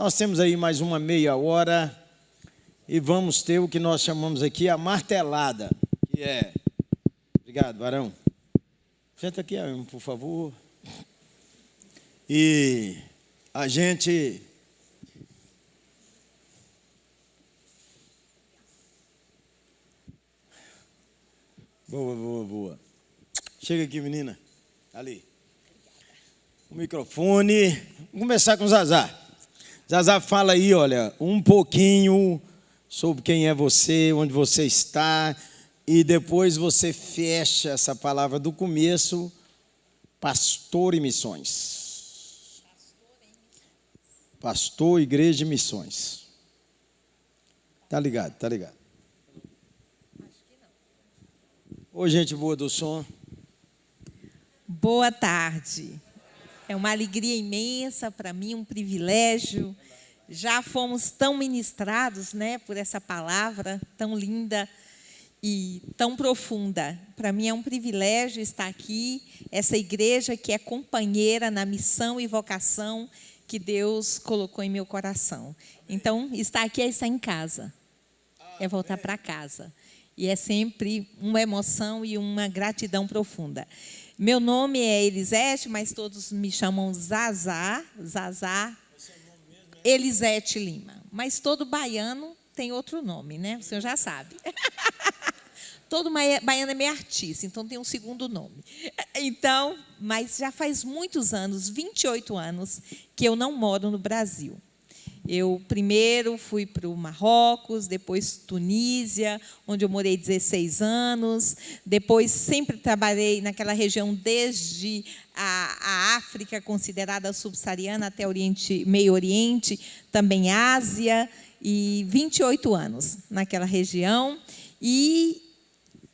Nós temos aí mais uma meia hora e vamos ter o que nós chamamos aqui a martelada, que é... Obrigado, Varão. Senta aqui, por favor. E a gente... Boa. Chega aqui, menina. Ali. O microfone. Vamos começar com o Zazá. Zazá, fala aí, olha, um pouquinho sobre quem é você, onde você está, e depois você fecha essa palavra do começo, pastor e missões. Pastor, igreja e missões. Tá ligado. Ô, gente boa do som. Boa tarde. É uma alegria imensa para mim, um privilégio. Já fomos tão ministrados, né, por essa palavra tão linda e tão profunda. Para mim é um privilégio estar aqui, essa igreja que é companheira na missão e vocação que Deus colocou em meu coração. Então, estar aqui é estar em casa, é voltar para casa. E é sempre uma emoção e uma gratidão profunda. Meu nome é Elisete, mas todos me chamam Zazá, Elisete Lima. Mas todo baiano tem outro nome, né? O senhor já sabe. Todo baiano é meio artista, então tem um segundo nome. Então, mas já faz muitos anos, 28 anos, que eu não moro no Brasil. Eu primeiro fui para o Marrocos, depois Tunísia, onde eu morei 16 anos. Depois sempre trabalhei naquela região, desde a África, considerada subsaariana, até Meio Oriente, também Ásia, e 28 anos naquela região. E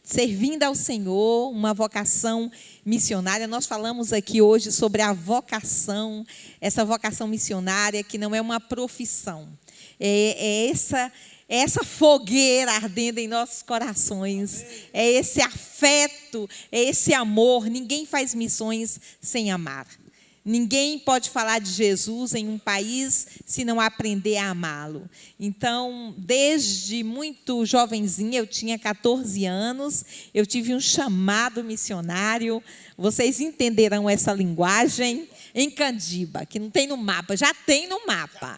servindo ao Senhor, uma vocação missionária. Nós falamos aqui hoje sobre a vocação, essa vocação missionária que não é uma profissão. É essa fogueira ardendo em nossos corações, é esse afeto, é esse amor. Ninguém faz missões sem amar. Ninguém pode falar de Jesus em um país se não aprender a amá-lo. Então, desde muito jovenzinha, eu tinha 14 anos, eu tive um chamado missionário. Vocês entenderão essa linguagem em Candiba, que não tem no mapa, já tem no mapa.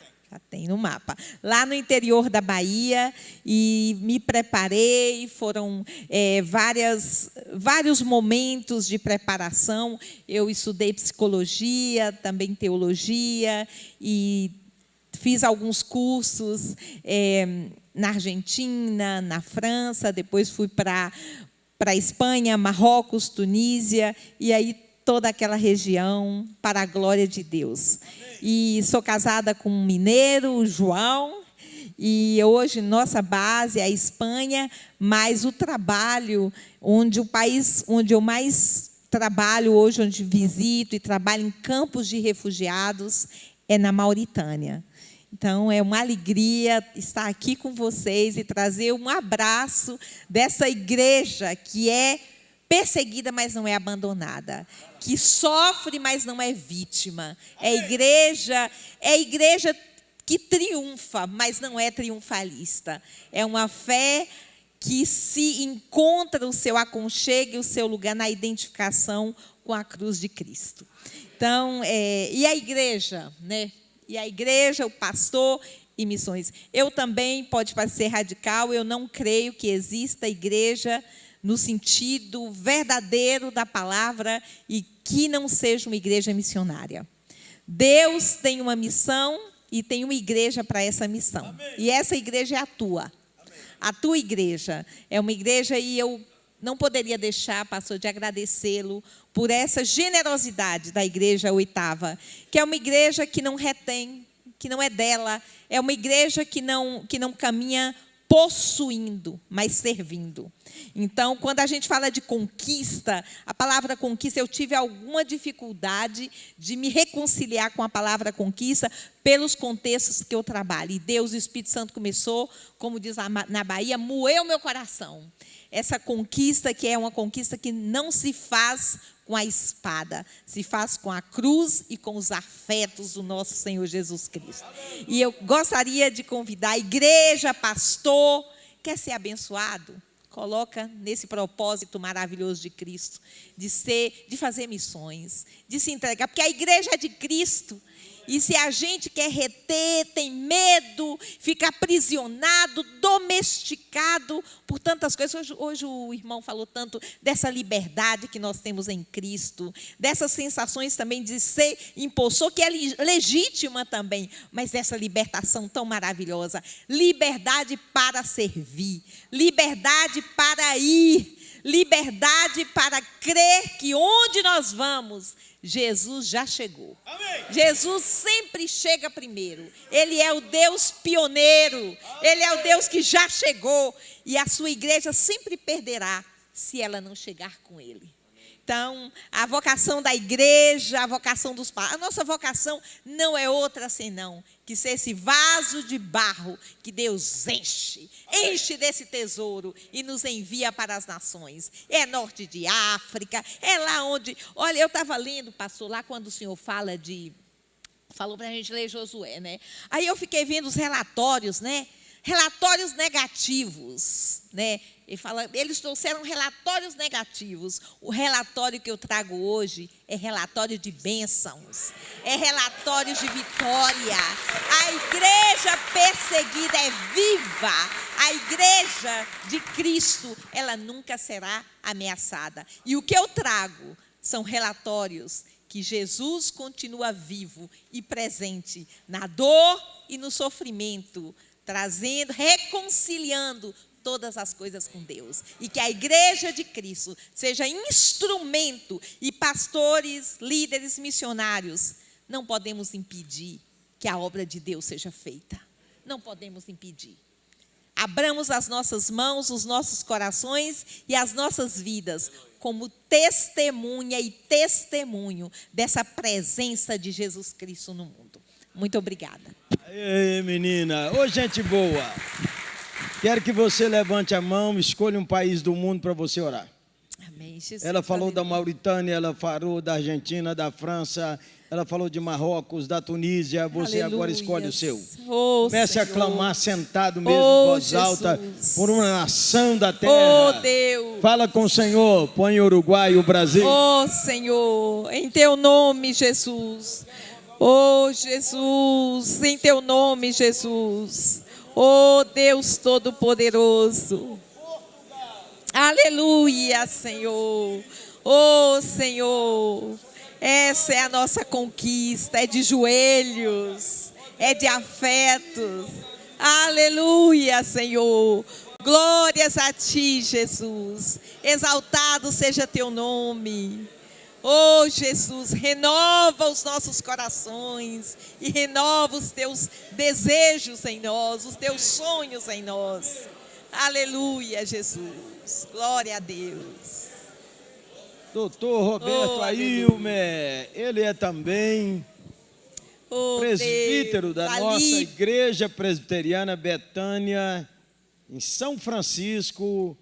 Lá no interior da Bahia, e me preparei, foram vários momentos de preparação. Eu estudei psicologia, também teologia, e fiz alguns cursos na Argentina, na França, depois fui para a Espanha, Marrocos, Tunísia, e aí toda aquela região para a glória de Deus. E sou casada com um mineiro, o João, e hoje nossa base é a Espanha, mas o trabalho, o país onde eu mais trabalho hoje, onde visito e trabalho em campos de refugiados, é na Mauritânia. Então, é uma alegria estar aqui com vocês e trazer um abraço dessa igreja que é perseguida, mas não é abandonada, que sofre, mas não é vítima. É igreja que triunfa, mas não é triunfalista. É uma fé que se encontra o seu aconchego e o seu lugar na identificação com a cruz de Cristo. Então, e a igreja, né? E a igreja, o pastor e missões. Eu também, pode parecer radical, eu não creio que exista igreja no sentido verdadeiro da palavra e que não seja uma igreja missionária. Deus tem uma missão e tem uma igreja para essa missão. Amém. E essa igreja é a tua. Amém. A tua igreja é uma igreja, e eu não poderia deixar, pastor, de agradecê-lo por essa generosidade da igreja Oitava, que é uma igreja que não retém, que não é dela, é uma igreja que não caminha possuindo, mas servindo. Então, quando a gente fala de conquista, a palavra conquista, eu tive alguma dificuldade de me reconciliar com a palavra conquista pelos contextos que eu trabalho. E Deus, o Espírito Santo começou, como diz na Bahia, moeu meu coração. Essa conquista, que é uma conquista que não se faz com a espada, se faz com a cruz e com os afetos do nosso Senhor Jesus Cristo. E eu gostaria de convidar a igreja, pastor, quer ser abençoado? Coloca nesse propósito maravilhoso de Cristo, de fazer missões, de se entregar, porque a igreja é de Cristo. E se a gente quer reter, tem medo, fica aprisionado, domesticado por tantas coisas. Hoje o irmão falou tanto dessa liberdade que nós temos em Cristo, dessas sensações também de ser impulsor, que é legítima também, mas dessa libertação tão maravilhosa. Liberdade para servir, liberdade para ir, liberdade para crer que onde nós vamos, Jesus já chegou. Amém. Jesus sempre chega primeiro. Ele é o Deus pioneiro. Ele é o Deus que já chegou. E a sua igreja sempre perderá se ela não chegar com Ele. Então, a vocação da igreja, a vocação dos pais, a nossa vocação não é outra senão que ser esse vaso de barro que Deus enche desse tesouro e nos envia para as nações. É norte de África, é lá onde... Olha, eu estava lendo, pastor, lá quando o senhor falou para a gente ler Josué, né? Aí eu fiquei vendo os relatórios, né? Relatórios negativos, né? Eles trouxeram relatórios negativos. O relatório que eu trago hoje é relatório de bênçãos, é relatório de vitória. A igreja perseguida é viva. A igreja de Cristo, ela nunca será ameaçada. E o que eu trago são relatórios que Jesus continua vivo e presente na dor e no sofrimento, trazendo, reconciliando todas as coisas com Deus. E que a igreja de Cristo seja instrumento, e pastores, líderes, missionários, não podemos impedir que a obra de Deus seja feita. Não podemos impedir. Abramos as nossas mãos, os nossos corações e as nossas vidas como testemunha e testemunho dessa presença de Jesus Cristo no mundo. Muito obrigada. Ei, menina. Ô, gente boa. Quero que você levante a mão, escolha um país do mundo para você orar. Amém, Jesus. Ela falou da Mauritânia, ela falou da Argentina, da França, ela falou de Marrocos, da Tunísia. Você agora escolhe o seu. Comece a clamar sentado mesmo, em voz alta, por uma nação da terra. Oh, Deus. Fala com o Senhor, põe o Uruguai e o Brasil. Oh, Senhor, em teu nome, Jesus. Oh, Jesus, em teu nome, Jesus. Oh, Deus Todo-Poderoso. Aleluia, Senhor. Oh, Senhor. Essa é a nossa conquista, é de joelhos, é de afetos. Aleluia, Senhor. Glórias a ti, Jesus. Exaltado seja teu nome. Oh, Jesus, renova os nossos corações e renova os teus desejos em nós, os teus sonhos em nós. Aleluia, Jesus. Glória a Deus. Doutor Roberto Ailmer, ele é também presbítero da nossa igreja presbiteriana Betânia, em São Francisco,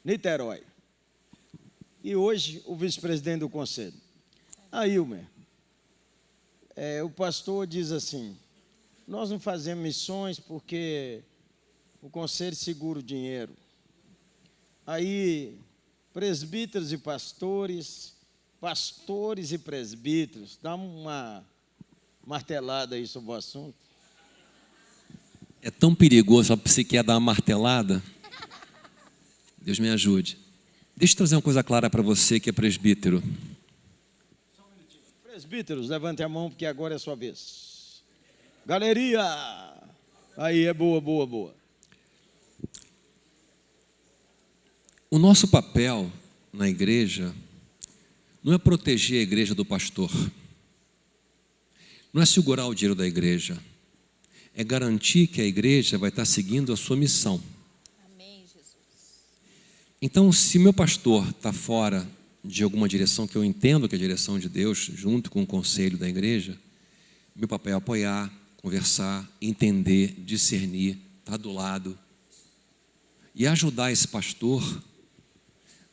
Niterói. E hoje o vice-presidente do conselho. Ailmer, o pastor diz assim, nós não fazemos missões porque o conselho segura o dinheiro. Aí, presbíteros e pastores e presbíteros, dá uma martelada aí sobre o assunto. É tão perigoso, você quer dar uma martelada? Deus me ajude. Deixa eu trazer uma coisa clara para você que é presbítero. Só um minutinho. Presbíteros, levante a mão porque agora é a sua vez. Galeria! Aí, é boa, boa, boa. O nosso papel na igreja não é proteger a igreja do pastor. Não é segurar o dinheiro da igreja. É garantir que a igreja vai estar seguindo a sua missão. Então, se meu pastor está fora de alguma direção que eu entendo que é a direção de Deus, junto com o conselho da igreja, meu papel é apoiar, conversar, entender, discernir, estar do lado e ajudar esse pastor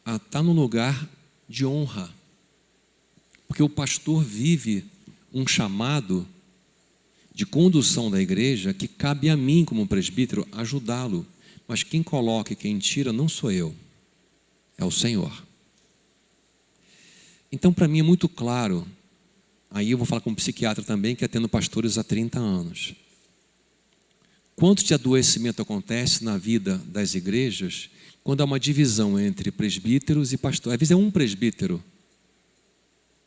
a estar num lugar de honra, Porque o pastor vive um chamado de condução da igreja que cabe a mim, como presbítero, ajudá-lo. Mas quem coloca e quem tira não sou eu, é o Senhor. Então, para mim é muito claro, aí eu vou falar com um psiquiatra também, que atendo pastores há 30 anos. Quanto de adoecimento acontece na vida das igrejas quando há uma divisão entre presbíteros e pastores? Às vezes é um presbítero,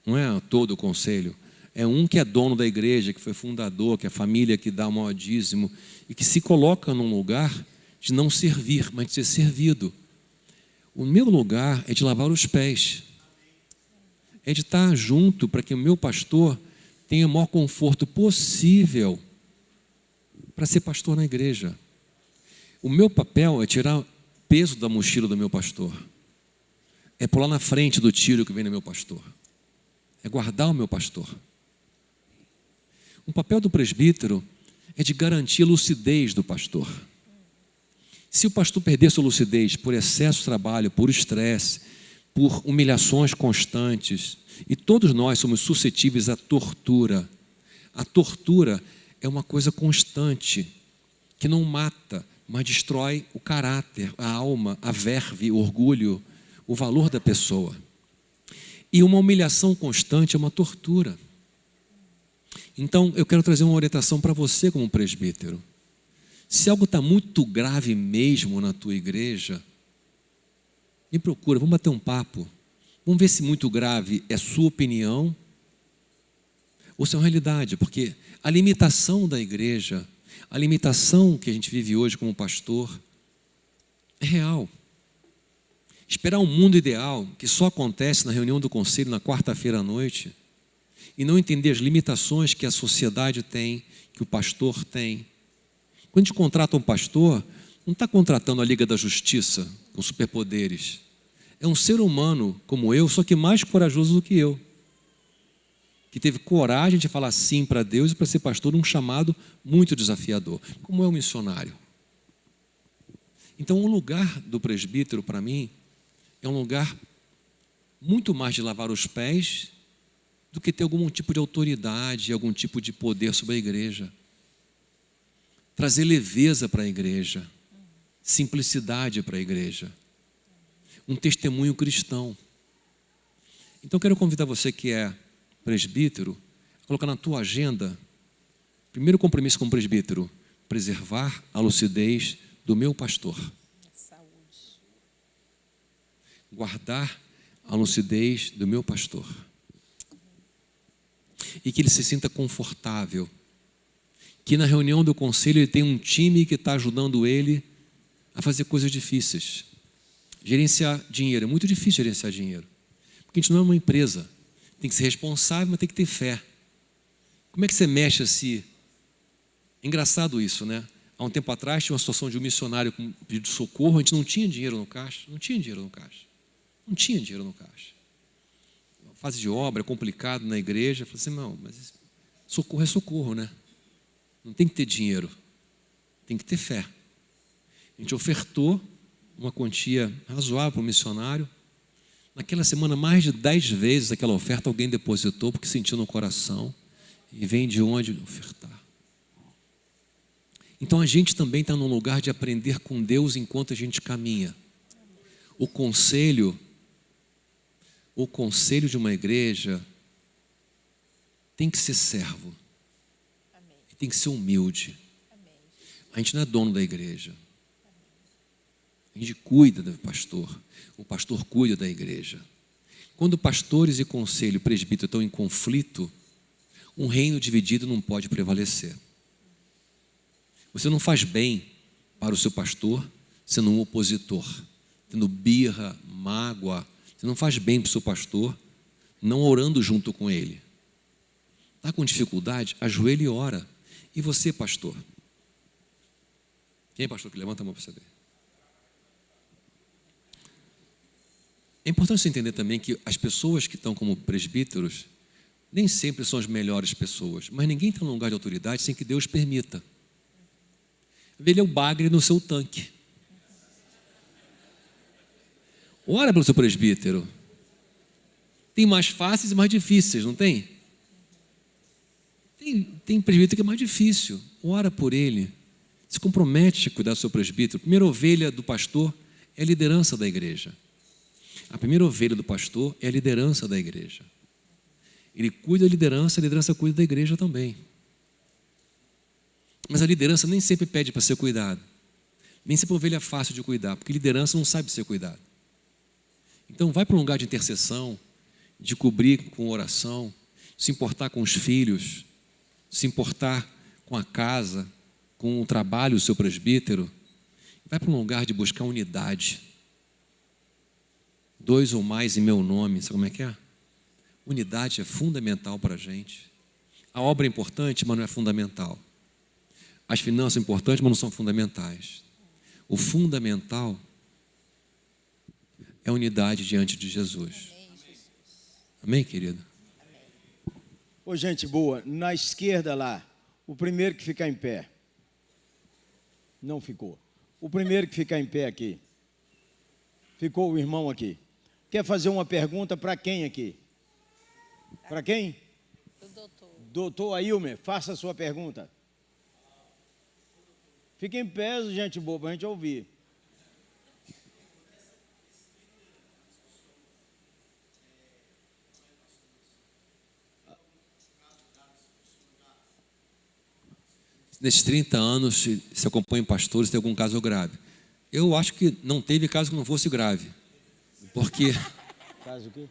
não é todo o conselho. É um que é dono da igreja, que foi fundador, que é a família que dá o maior dízimo e que se coloca num lugar de não servir, mas de ser servido. O meu lugar é de lavar os pés, é de estar junto para que o meu pastor tenha o maior conforto possível para ser pastor na igreja. O meu papel é tirar peso da mochila do meu pastor, é pular na frente do tiro que vem no meu pastor, é guardar o meu pastor. O papel do presbítero é de garantir a lucidez do pastor. Se o pastor perder sua lucidez por excesso de trabalho, por estresse, por humilhações constantes, e todos nós somos suscetíveis à tortura. A tortura é uma coisa constante, que não mata, mas destrói o caráter, a alma, a verve, o orgulho, o valor da pessoa. E uma humilhação constante é uma tortura. Então, eu quero trazer uma orientação para você como presbítero. Se algo está muito grave mesmo na tua igreja, me procura, vamos bater um papo. Vamos ver se muito grave é sua opinião ou se é uma realidade. Porque a limitação da igreja, a limitação que a gente vive hoje como pastor, é real. Esperar um mundo ideal que só acontece na reunião do conselho na quarta-feira à noite e não entender as limitações que a sociedade tem, que o pastor tem. Quando a gente contrata um pastor, não está contratando a Liga da Justiça com superpoderes. É um ser humano como eu, só que mais corajoso do que eu, que teve coragem de falar sim para Deus e para ser pastor num chamado muito desafiador, como é o missionário. Então, o lugar do presbítero, para mim, é um lugar muito mais de lavar os pés do que ter algum tipo de autoridade, algum tipo de poder sobre a igreja. Trazer leveza para a igreja, simplicidade para a igreja, um testemunho cristão. Então, quero convidar você que é presbítero, a colocar na tua agenda, primeiro compromisso com o presbítero, preservar a lucidez do meu pastor. Guardar a lucidez do meu pastor. E que ele se sinta confortável. Que na reunião do conselho ele tem um time que está ajudando ele a fazer coisas difíceis. Gerenciar dinheiro. É muito difícil gerenciar dinheiro. Porque a gente não é uma empresa. Tem que ser responsável, mas tem que ter fé. Como é que você mexe assim? É engraçado isso, né? Há um tempo atrás tinha uma situação de um missionário com pedido de socorro, a gente não tinha dinheiro no caixa. Não tinha dinheiro no caixa. Não tinha dinheiro no caixa. Uma fase de obra, complicado na igreja. Eu falei assim, não, mas socorro é socorro, né? Não tem que ter dinheiro. Tem que ter fé. A gente ofertou uma quantia razoável para o missionário. Naquela semana, mais de 10 vezes aquela oferta alguém depositou porque sentiu no coração e vem de onde ofertar. Então a gente também está num lugar de aprender com Deus enquanto a gente caminha. O conselho de uma igreja tem que ser servo. E tem que ser humilde. A gente não é dono da igreja. A gente cuida do pastor. O pastor cuida da igreja. Quando pastores e conselho, presbítero estão em conflito, um reino dividido não pode prevalecer. Você não faz bem para o seu pastor sendo um opositor, tendo birra, mágoa. Você não faz bem para o seu pastor não orando junto com ele. Está com dificuldade? Ajoelhe e ora. E você, pastor? Quem é pastor que levanta a mão para você ver? É importante você entender também que as pessoas que estão como presbíteros nem sempre são as melhores pessoas, mas ninguém está num lugar de autoridade sem que Deus permita. Ele é o bagre no seu tanque. Ora pelo seu presbítero. Tem mais fáceis e mais difíceis, não tem? Tem presbítero que é mais difícil. Ora por ele. Se compromete a cuidar do seu presbítero. A primeira ovelha do pastor é a liderança da igreja. A primeira ovelha do pastor é a liderança da igreja. Ele cuida da liderança, a liderança cuida da igreja também. Mas a liderança nem sempre pede para ser cuidado. Nem sempre a ovelha é fácil de cuidar, porque liderança não sabe ser cuidado. Então vai para um lugar de intercessão, de cobrir com oração, se importar com os filhos, se importar com a casa, com o trabalho do seu presbítero. Vai para um lugar de buscar unidade. 2 ou mais em meu nome, sabe como é que é? Unidade é fundamental para a gente. A obra é importante, mas não é fundamental. As finanças são importantes, mas não são fundamentais. O fundamental é a unidade diante de Jesus. Amém, querido? Ô, gente boa, na esquerda lá, o primeiro que ficar em pé. Não ficou. O primeiro que ficar em pé aqui. Ficou o irmão aqui. Quer fazer uma pergunta para quem aqui? Para quem? O doutor. Doutor Ailmer, faça a sua pergunta. Fique em pé, gente boa, para a gente ouvir. Nesses 30 anos, se acompanham pastores, tem algum caso grave. Eu acho que não teve caso que não fosse grave. Porque... Caso o quê?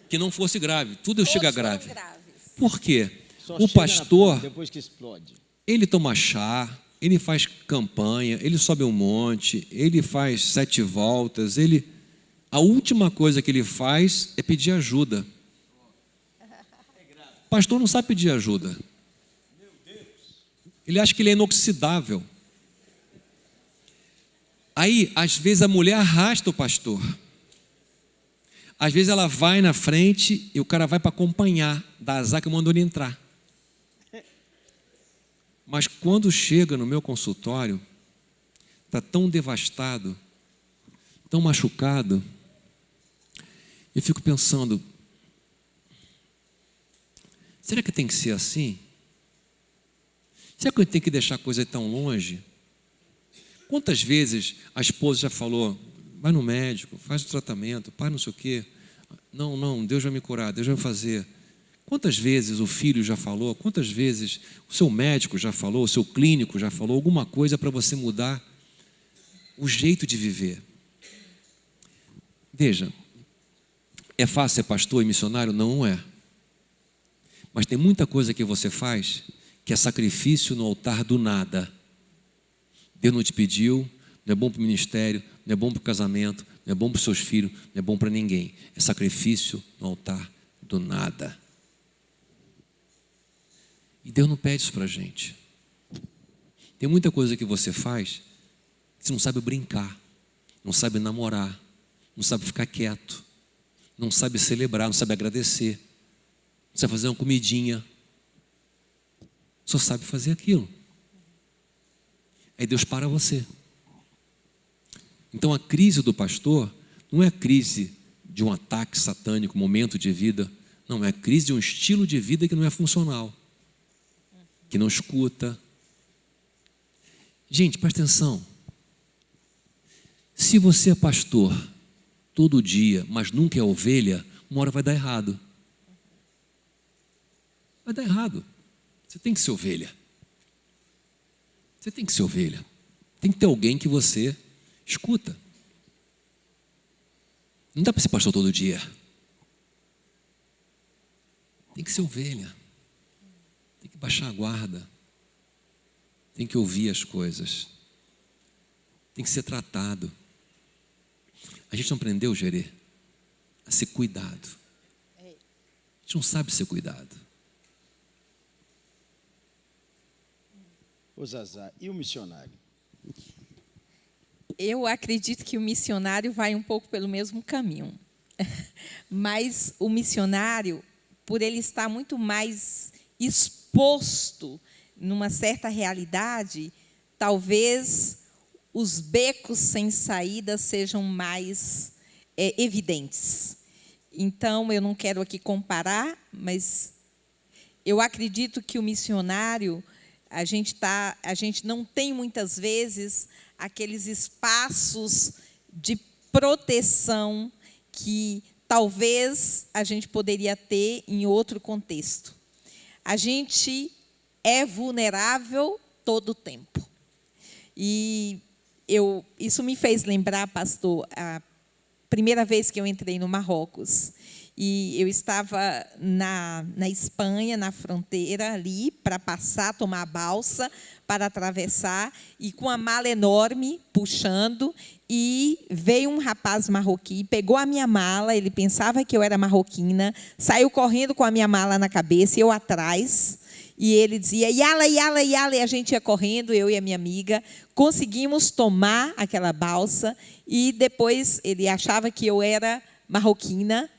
Que não fosse grave. Tudo chega grave. Graves. Por quê? Só O chega pastor, na, depois que explode. ele toma chá, ele faz campanha, ele sobe um monte, ele faz 7 voltas, a última coisa que ele faz é pedir ajuda. O pastor não sabe pedir ajuda. Ele acha que ele é inoxidável. Aí, às vezes, a mulher arrasta o pastor. Às vezes ela vai na frente e o cara vai para acompanhar, da azar que mandou ele entrar. Mas quando chega no meu consultório, está tão devastado, tão machucado, eu fico pensando, será que tem que ser assim? Será que eu tenho que deixar a coisa tão longe? Quantas vezes a esposa já falou, vai no médico, faz o tratamento, pai não sei o quê. Não, Deus vai me curar, Deus vai me fazer. Quantas vezes o filho já falou, quantas vezes o seu médico já falou, o seu clínico já falou alguma coisa para você mudar o jeito de viver? Veja, é fácil ser pastor e missionário? Não é. Mas tem muita coisa que você faz que é sacrifício no altar do nada. Deus não te pediu, não é bom para o ministério, não é bom para o casamento, não é bom para os seus filhos, não é bom para ninguém. É sacrifício no altar do nada. E Deus não pede isso para a gente. Tem muita coisa que você faz que você não sabe brincar, não sabe namorar, não sabe ficar quieto, não sabe celebrar, não sabe agradecer, não sabe fazer uma comidinha. Só sabe fazer aquilo. Aí Deus para você. Então a crise do pastor não é a crise de um ataque satânico, momento de vida. Não, é a crise de um estilo de vida que não é funcional, que não escuta. Gente, presta atenção. Se você é pastor todo dia, mas nunca é ovelha, uma hora vai dar errado. Vai dar errado. Você tem que ser ovelha. Você tem que ser ovelha. Tem que ter alguém que você escuta. Não dá para ser pastor todo dia. Tem que ser ovelha. Tem que baixar a guarda. Tem que ouvir as coisas. Tem que ser tratado. A gente não aprendeu, Gerê, a ser cuidado. A gente não sabe ser cuidado. Ô Zazá, e o missionário? Eu acredito que o missionário vai um pouco pelo mesmo caminho. Mas o missionário, por ele estar muito mais exposto numa certa realidade, talvez os becos sem saída sejam mais evidentes. Então, eu não quero aqui comparar, mas eu acredito que o missionário, a gente não tem muitas vezes aqueles espaços de proteção que talvez a gente poderia ter em outro contexto. A gente é vulnerável todo o tempo. E isso me fez lembrar, pastor, a primeira vez que eu entrei no Marrocos. E eu estava na Espanha, na fronteira ali, para passar, tomar a balsa, para atravessar, e com a mala enorme, puxando, e veio um rapaz marroquino, pegou a minha mala, ele pensava que eu era marroquina, saiu correndo com a minha mala na cabeça, e eu atrás, e ele dizia, Yala, Yala, Yala, e a gente ia correndo, eu e a minha amiga, conseguimos tomar aquela balsa, e depois ele achava que eu era marroquina,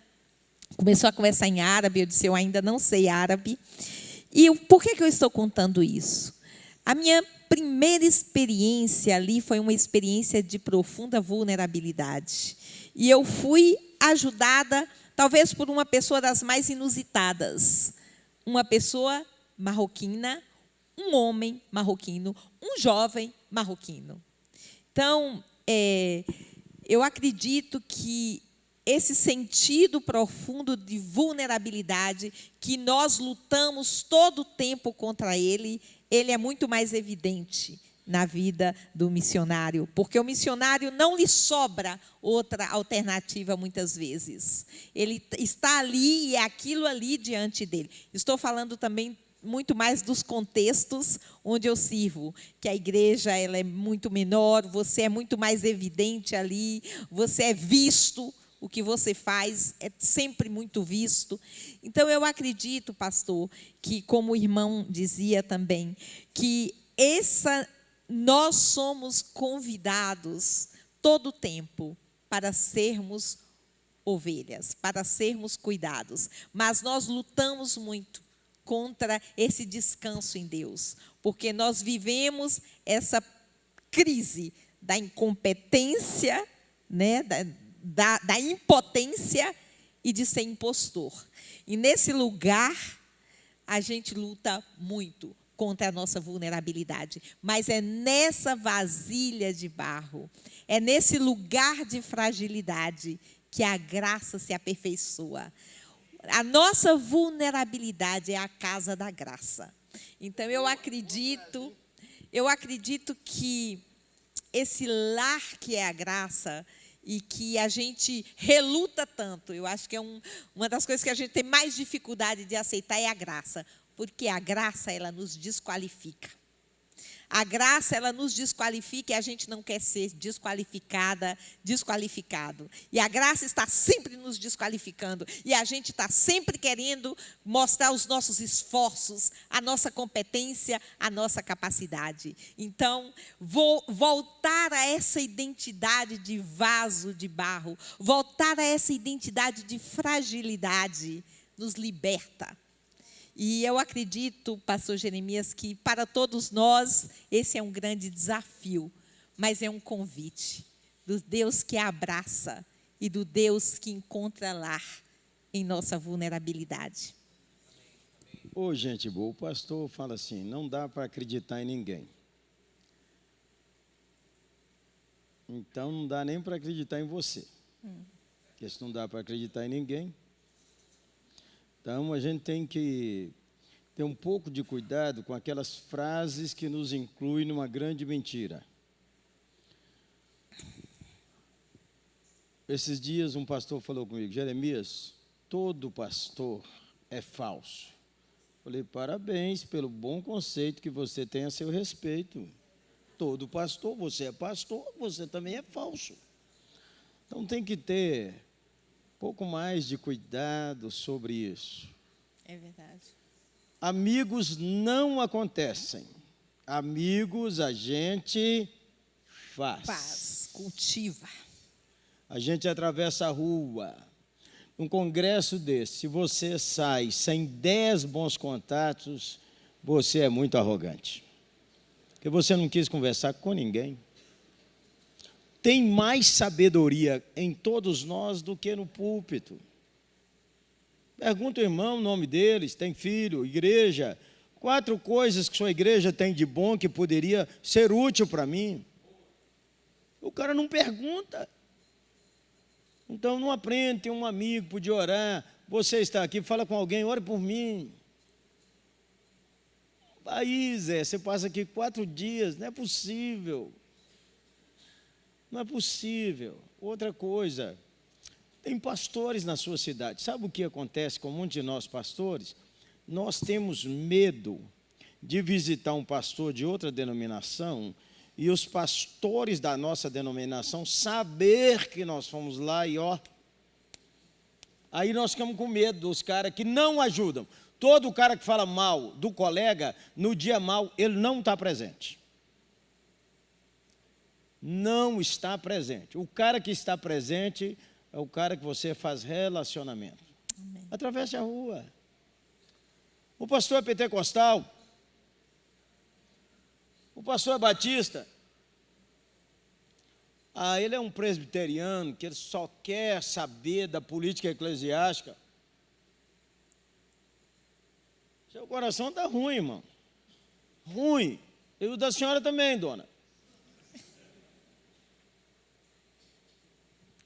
começou a conversar em árabe, eu disse, eu ainda não sei árabe. E por que eu estou contando isso? A minha primeira experiência ali foi uma experiência de profunda vulnerabilidade. E eu fui ajudada, talvez por uma pessoa das mais inusitadas. Uma pessoa marroquina, um homem marroquino, um jovem marroquino. Então, eu acredito que esse sentido profundo de vulnerabilidade, que nós lutamos todo o tempo contra ele é muito mais evidente na vida do missionário, porque o missionário não lhe sobra outra alternativa muitas vezes. Ele está ali e é aquilo ali diante dele. Estou falando também muito mais dos contextos onde eu sirvo, que a igreja ela é muito menor, você é muito mais evidente ali, você é visto, o que você faz é sempre muito visto. Então, eu acredito, pastor, que, como o irmão dizia também, que nós somos convidados todo o tempo para sermos ovelhas, para sermos cuidados. Mas nós lutamos muito contra esse descanso em Deus, porque nós vivemos essa crise da incompetência, né, da impotência e de ser impostor. E nesse lugar, a gente luta muito contra a nossa vulnerabilidade. Mas é nessa vasilha de barro, é nesse lugar de fragilidade que a graça se aperfeiçoa. A nossa vulnerabilidade é a casa da graça. Então, eu acredito que esse lar que é a graça e que a gente reluta tanto, eu acho que é uma das coisas que a gente tem mais dificuldade de aceitar é a graça, porque a graça, ela nos desqualifica. A graça, ela nos desqualifica e a gente não quer ser desqualificado. E a graça está sempre nos desqualificando. E a gente está sempre querendo mostrar os nossos esforços, a nossa competência, a nossa capacidade. Então, voltar a essa identidade de vaso de barro, voltar a essa identidade de fragilidade, nos liberta. E eu acredito, pastor Jeremias, que para todos nós esse é um grande desafio, mas é um convite do Deus que abraça e do Deus que encontra lar em nossa vulnerabilidade. Ô, gente boa, o pastor fala assim, não dá para acreditar em ninguém. Então não dá nem para acreditar em você. Porque se não dá para acreditar em ninguém, então, a gente tem que ter um pouco de cuidado com aquelas frases que nos incluem numa grande mentira. Esses dias, um pastor falou comigo, Jeremias, todo pastor é falso. Falei, parabéns pelo bom conceito que você tem a seu respeito. Todo pastor, você é pastor, você também é falso. Então, tem que ter pouco mais de cuidado sobre isso. É verdade. Amigos não acontecem. Amigos a gente faz. Cultiva. A gente atravessa a rua. Num congresso desse, se você sai sem 10 bons contatos, você é muito arrogante. Porque você não quis conversar com ninguém. Tem mais sabedoria em todos nós do que no púlpito. Pergunta ao irmão o nome deles, tem filho, igreja. 4 coisas que sua igreja tem de bom que poderia ser útil para mim. O cara não pergunta. Então não aprende, tem um amigo, podia orar. Você está aqui, fala com alguém, ore por mim. Aí, Zé, você passa aqui 4 dias, não é possível. Não é possível. Outra coisa, tem pastores na sua cidade. Sabe o que acontece com muitos de nós pastores? Nós temos medo de visitar um pastor de outra denominação e os pastores da nossa denominação saber que nós fomos lá e aí nós ficamos com medo dos caras que não ajudam. Todo cara que fala mal do colega, no dia mal, ele não está presente. Não está presente. O cara que está presente é o cara que você faz relacionamento. Amém. Atravesse a rua. O pastor é pentecostal. O pastor é batista. Ele é um presbiteriano que ele só quer saber da política eclesiástica. Seu coração está ruim, irmão. Ruim. E o da senhora também, dona.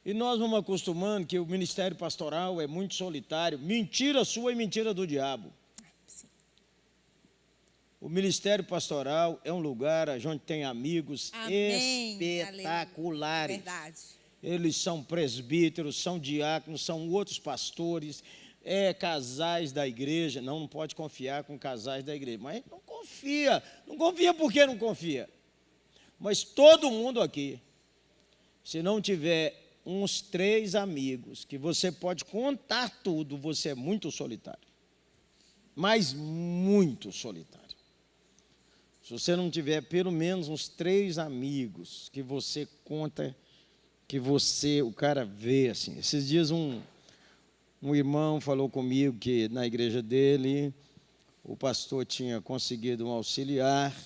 E nós vamos acostumando que o ministério pastoral é muito solitário. Mentira sua e mentira do diabo. O ministério pastoral é um lugar onde tem amigos espetaculares. Verdade. Eles são presbíteros, são diáconos, são outros pastores, casais da igreja. Não pode confiar com casais da igreja. Mas não confia. Não confia porque não confia. Mas todo mundo aqui, se não tiver uns 3 amigos que você pode contar tudo, você é muito solitário. Mas muito solitário. Se você não tiver pelo menos uns 3 amigos que você conta, que o cara vê assim. Esses dias um irmão falou comigo que na igreja dele o pastor tinha conseguido um auxiliar,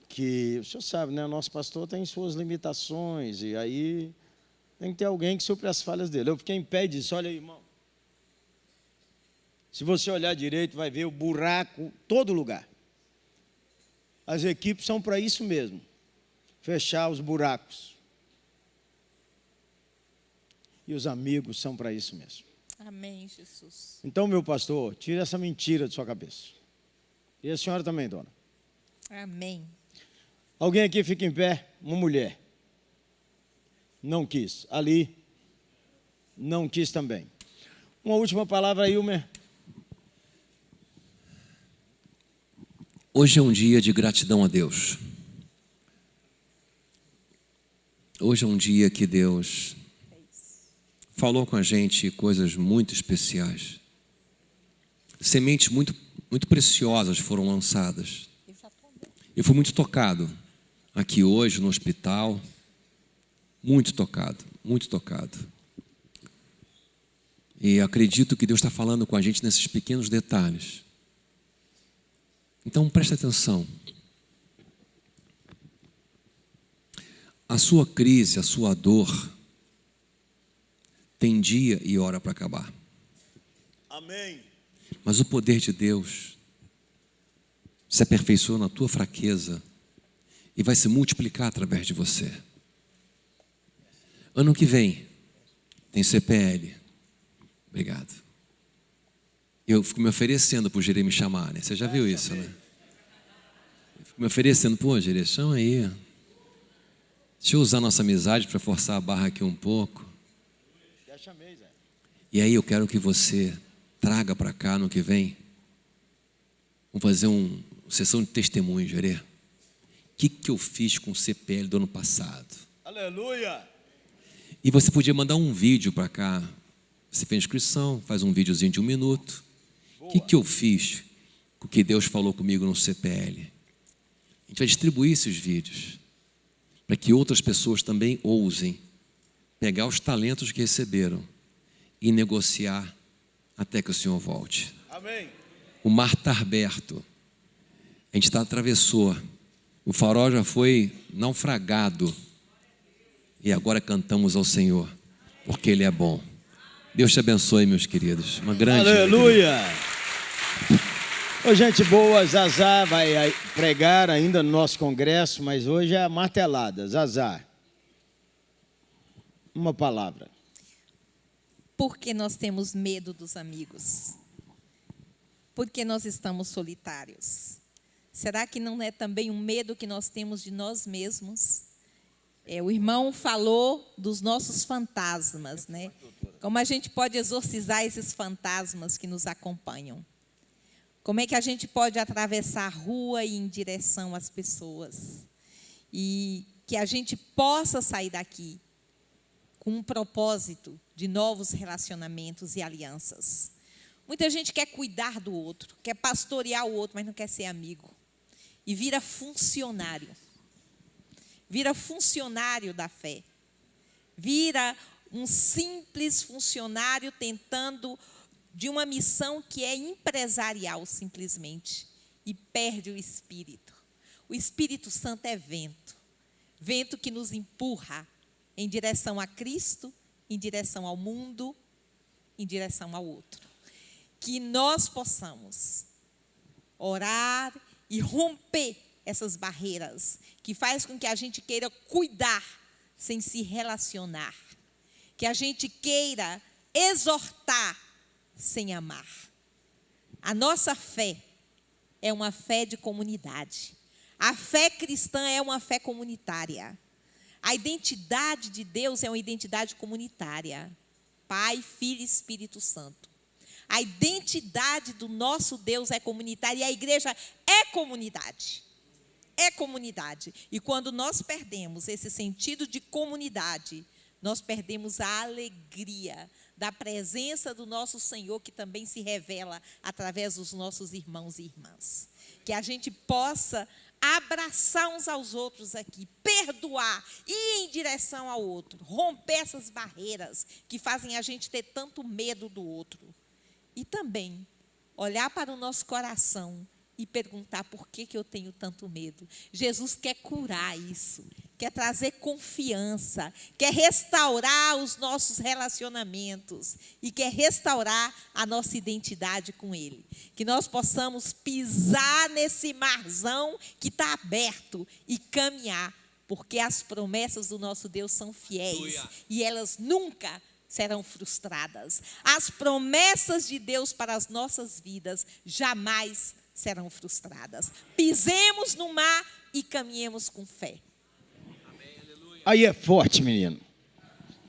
que o senhor sabe, né? O nosso pastor tem suas limitações, e aí tem que ter alguém que supre as falhas dele. Eu fiquei em pé e disse: olha aí, irmão, se você olhar direito, vai ver o buraco todo lugar. As equipes são para isso mesmo, fechar os buracos. E os amigos são para isso mesmo. Amém, Jesus. Então, meu pastor, tire essa mentira de sua cabeça. E a senhora também, dona. Amém. Alguém aqui fica em pé? Uma mulher. Não quis. Ali, não quis também. Uma última palavra aí, Wilmer. Hoje é um dia de gratidão a Deus. Hoje é um dia que Deus falou com a gente coisas muito especiais. Sementes muito, muito preciosas foram lançadas. Eu fui muito tocado aqui hoje no hospital. Muito tocado, muito tocado. E acredito que Deus está falando com a gente nesses pequenos detalhes. Então, preste atenção. A sua crise, a sua dor, tem dia e hora para acabar. Amém. Mas o poder de Deus se aperfeiçoa na tua fraqueza e vai se multiplicar através de você. Ano que vem, tem CPL. Obrigado. Eu fico me oferecendo para o Gerê me chamar, né? Você já viu isso, né? Eu fico me oferecendo, pô, Gerê, chama aí. Deixa eu usar nossa amizade para forçar a barra aqui um pouco. Já chamei, Zé. E aí eu quero que você traga para cá no que vem. Vamos fazer uma sessão de testemunho, Gerê. O que eu fiz com o CPL do ano passado? Aleluia! E você podia mandar um vídeo para cá. Você fez inscrição, faz um videozinho de 1 minuto. O que eu fiz com o que Deus falou comigo no CPL? A gente vai distribuir esses vídeos para que outras pessoas também ousem pegar os talentos que receberam e negociar até que o Senhor volte. Amém. O mar está aberto. A gente atravessou. O farol já foi naufragado. E agora cantamos ao Senhor, porque Ele é bom. Deus te abençoe, meus queridos. Uma grande Aleluia! Ô, gente boa, Zazá vai pregar ainda no nosso congresso, mas hoje é a martelada. Zazá, uma palavra. Porque nós temos medo dos amigos? Porque nós estamos solitários? Será que não é também um medo que nós temos de nós mesmos? O irmão falou dos nossos fantasmas, né? Como a gente pode exorcizar esses fantasmas que nos acompanham? Como é que a gente pode atravessar a rua e ir em direção às pessoas? E que a gente possa sair daqui com um propósito de novos relacionamentos e alianças. Muita gente quer cuidar do outro, quer pastorear o outro, mas não quer ser amigo. E vira funcionário. Vira funcionário da fé. Vira um simples funcionário tentando de uma missão que é empresarial simplesmente. E perde o Espírito. O Espírito Santo é vento. Vento que nos empurra em direção a Cristo, em direção ao mundo, em direção ao outro. Que nós possamos orar e romper essas barreiras que faz com que a gente queira cuidar sem se relacionar. Que a gente queira exortar sem amar. A nossa fé é uma fé de comunidade. A fé cristã é uma fé comunitária. A identidade de Deus é uma identidade comunitária. Pai, Filho e Espírito Santo. A identidade do nosso Deus é comunitária e a igreja é comunidade. É comunidade. E quando nós perdemos esse sentido de comunidade, nós perdemos a alegria da presença do nosso Senhor, que também se revela através dos nossos irmãos e irmãs. Que a gente possa abraçar uns aos outros aqui, perdoar, ir em direção ao outro, romper essas barreiras que fazem a gente ter tanto medo do outro. E também olhar para o nosso coração e perguntar por que eu tenho tanto medo. Jesus quer curar isso, quer trazer confiança, quer restaurar os nossos relacionamentos e quer restaurar a nossa identidade com Ele. Que nós possamos pisar nesse marzão que está aberto e caminhar, porque as promessas do nosso Deus são fiéis e elas nunca serão frustradas. As promessas de Deus para as nossas vidas jamais serão frustradas. Pisemos no mar e caminhemos com fé. Aí é forte, menino.